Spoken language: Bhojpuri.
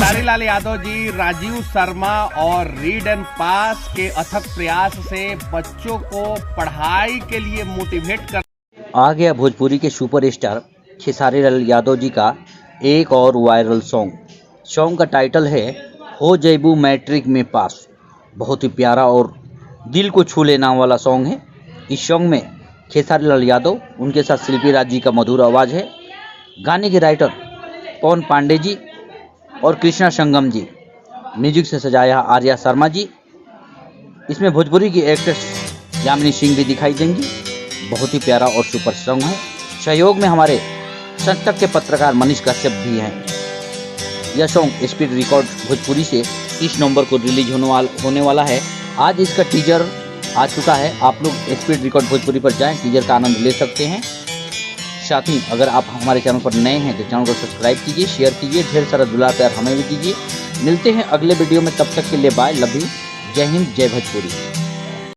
खेसारी लाल यादव जी, राजीव शर्मा और रीड एंड पास के अथक प्रयास से बच्चों को पढ़ाई के लिए मोटिवेट कर आ गया भोजपुरी के सुपरस्टार खेसारी लाल यादव जी का एक और वायरल सॉन्ग का टाइटल है हो जैबू मैट्रिक में पास। बहुत ही प्यारा और दिल को छू लेने वाला सॉन्ग है। इस सॉन्ग में खेसारी लाल यादव, उनके साथ शिल्पी राज जी का मधुर आवाज़ है। गाने के राइटर पवन पांडे जी और कृष्णा संगम जी, म्यूजिक से सजाया आर्या शर्मा जी। इसमें भोजपुरी की एक्ट्रेस यामिनी सिंह भी दिखाई देंगी। बहुत ही प्यारा और सुपर सॉन्ग है। सहयोग में हमारे संस्थक के पत्रकार मनीष कश्यप भी हैं। यह सॉन्ग स्पीड रिकॉर्ड भोजपुरी से 30 नवंबर को रिलीज होने वाला है। आज इसका टीजर आ चुका है। आप लोग स्पीड रिकॉर्ड भोजपुरी पर जाएं, टीजर का आनंद ले सकते हैं। साथ ही अगर आप हमारे चैनल पर नए हैं तो चैनल को सब्सक्राइब कीजिए, शेयर कीजिए, ढेर सारा दुलार प्यार हमें भी कीजिए। मिलते हैं अगले वीडियो में, तब तक के लिए बाय, लव यू, जय हिंद, जय भोजपुरी।